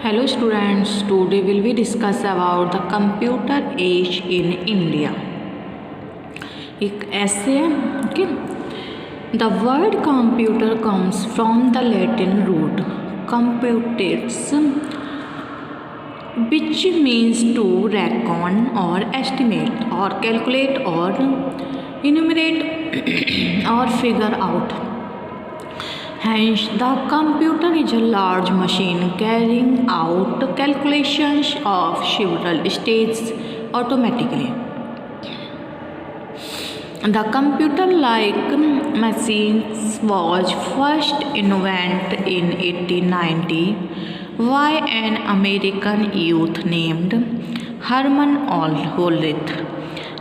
Hello students, today will we discuss about the computer age in India. एक ऐसे okay. The word computer comes from the Latin root computex, which means to reckon or estimate or calculate or enumerate or figure out. Hence, the computer is a large machine carrying out calculations of several stages automatically. The computer-like machines was first invented in 1890 by an American youth named Herman Hollerith.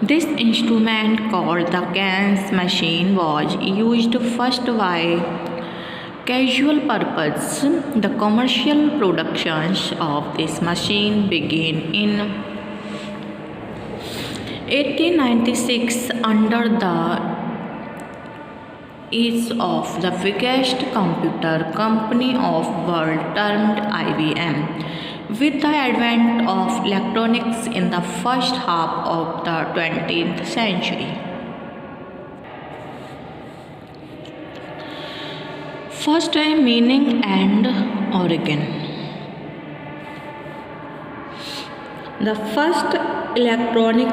This instrument called the Cairns machine was used first by casual purpose. The commercial productions of this machine began in 1896 under the ease of the biggest computer company of world termed IBM. With the advent of electronics in the first half of the 20th century. First, meaning and origin. The first electronic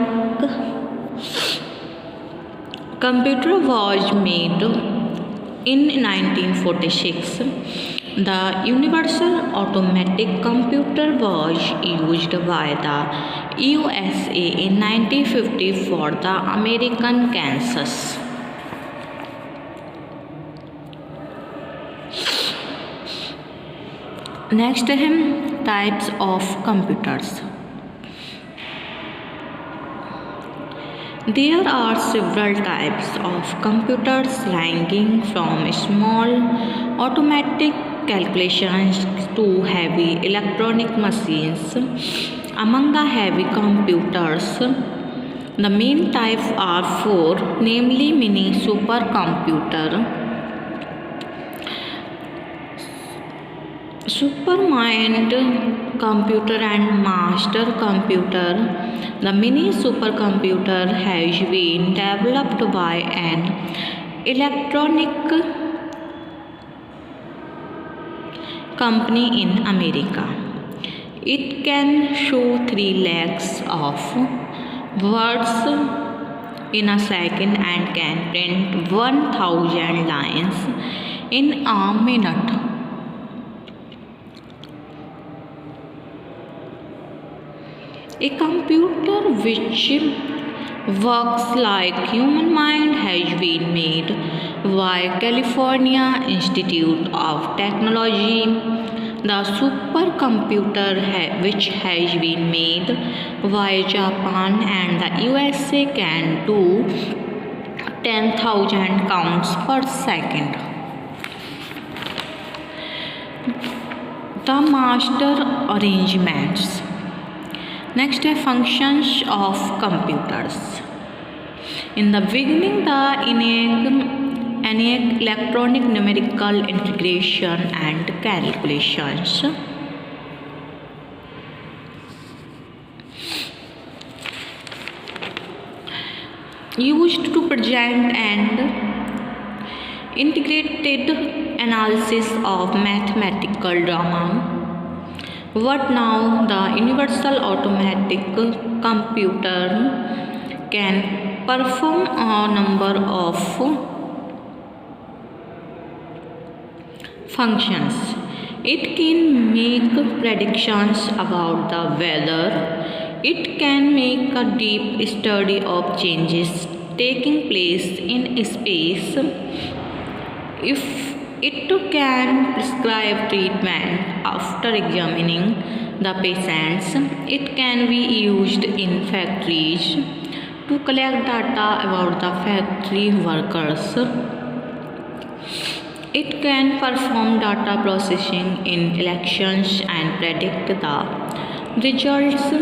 computer was made in 1946. The Universal Automatic Computer was used by the USA in 1950 for the American Kansas. Next है types of computers. There are several types of computers ranging from small automatic calculations to heavy electronic machines. Among the heavy computers, the main types are four, namely mini supercomputer, supermind computer and master computer. The mini supercomputer has been developed by an electronic company in America. It can show 3 lakhs of words in a second and can print 1000 lines in a minute. A computer which works like human mind has been made by California Institute of Technology. The supercomputer which has been made by Japan and the USA can do 10,000 counts per second. The master arrangements. Next are functions of computers. In the beginning, the ENIAC electronic numerical integration and calculations. Used to present and integrated analysis of mathematical drama. What now the universal automatic computer can perform a number of functions. It can make predictions about the weather. It can make a deep study of changes taking place in space. If it can prescribe treatment after examining the patients. It can be used in factories to collect data about the factory workers. It can perform data processing in elections and predict the results.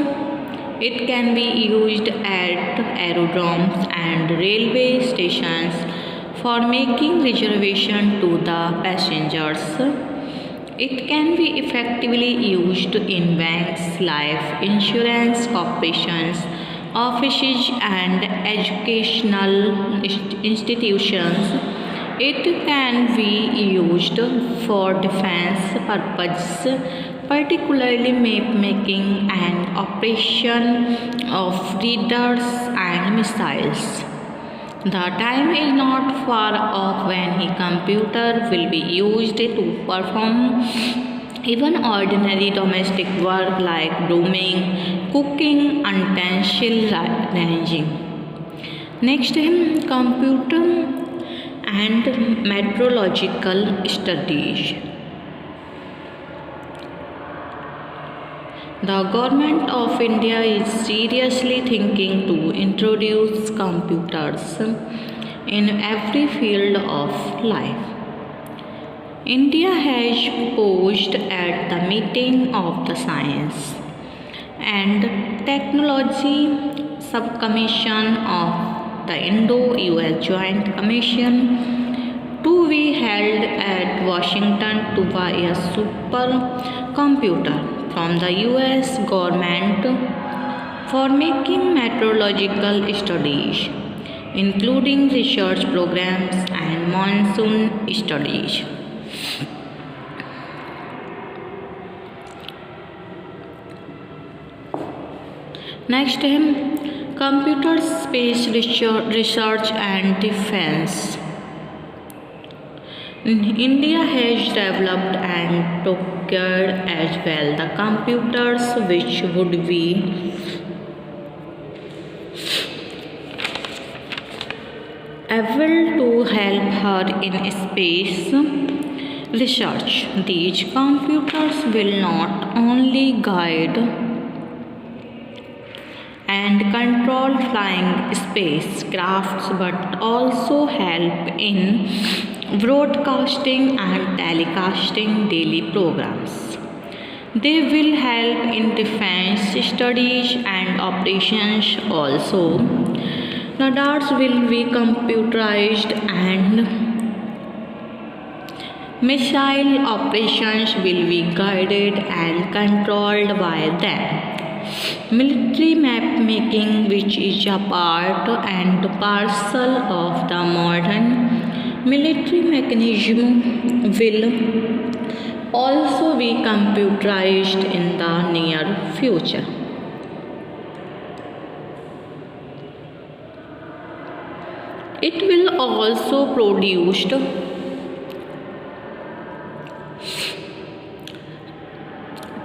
It can be used at aerodromes and railway stations for making reservation to the passengers. It can be effectively used in banks, life insurance corporations, offices, and educational institutions. It can be used for defense purposes, particularly map making and operation of radars and missiles. The time is not far off when a computer will be used to perform even ordinary domestic work like brooming, cooking, utensil arranging. Next, computer and meteorological studies. The government of India is seriously thinking to introduce computers in every field of life. India has proposed at the meeting of the Science and Technology Subcommission of the Indo-US Joint Commission to be held at Washington to buy a supercomputer from the US government for making meteorological studies, including research programs and monsoon studies. Next, computer space research and defense. India has developed and procured as well the computers which would be able to help her in space research. These computers will not only guide and control flying spacecrafts but also help in broadcasting and telecasting daily programs. They will help in defense studies and operations also. Radars will be computerized and missile operations will be guided and controlled by them. Military map making, which is a part and parcel of the modern military mechanism, will also be computerized in the near future. It will also produce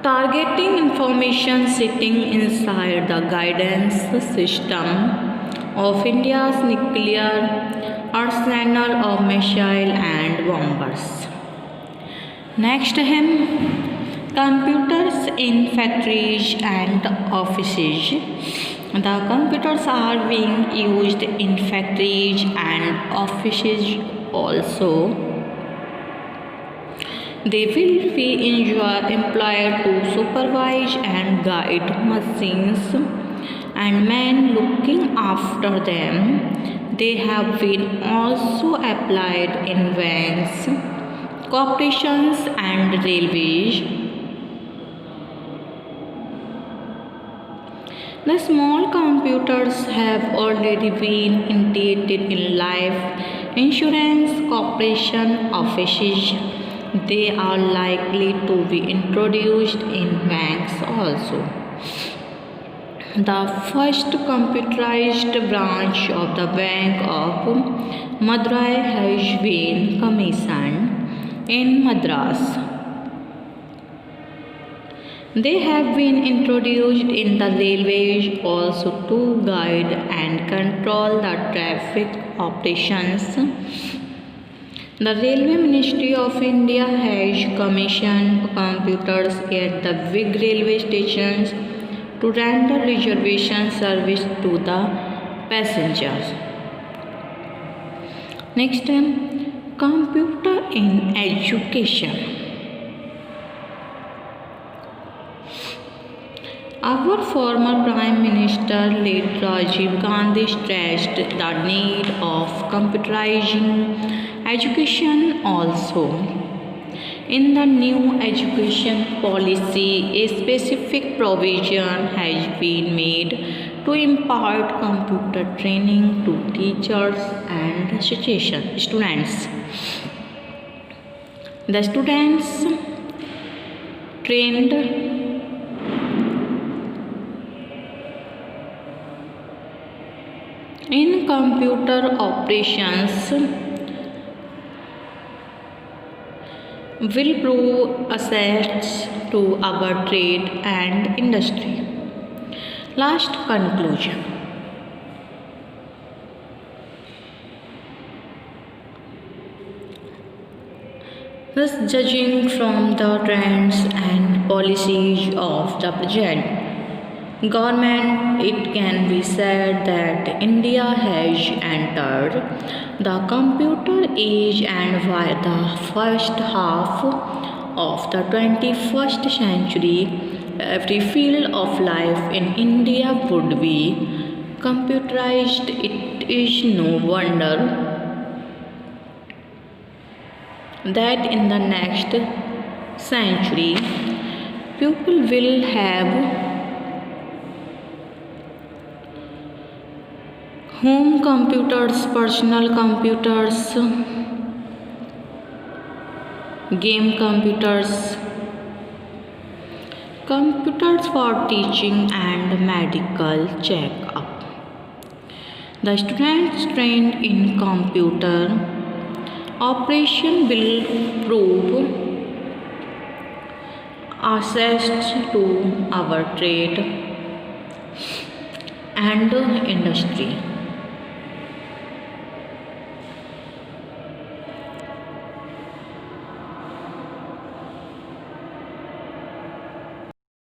targeting information sitting inside the guidance system of India's nuclear arsenal of missile and bombers. Next, computers in factories and offices. The computers are being used in factories and offices also. They will be employed to supervise and guide machines and men looking after them. They have been also applied in banks, corporations and railways. The small computers have already been integrated in life insurance corporation offices. They are likely to be introduced in banks also. The first computerized branch of the Bank of Madurai has been commissioned in Madras. They have been introduced in the railways also to guide and control the traffic operations. The Railway Ministry of India has commissioned computers at the big railway stations to render reservation service to the passengers. Next, computer in education. Our former Prime Minister late Rajiv Gandhi stressed the need of computerizing education also. In the new education policy, a specific provision has been made to impart computer training to teachers and students. The students trained in computer operations will prove assets to our trade and industry. Last conclusion. Thus, judging from the trends and policies of the present government, it can be said that India has entered the computer age, and by the first half of the 21st century, every field of life in India would be computerized. It is no wonder that in the next century, people will have home computers, personal computers, game computers, computers for teaching and medical checkup. The students trained in computer operation will prove assets to our trade and industry.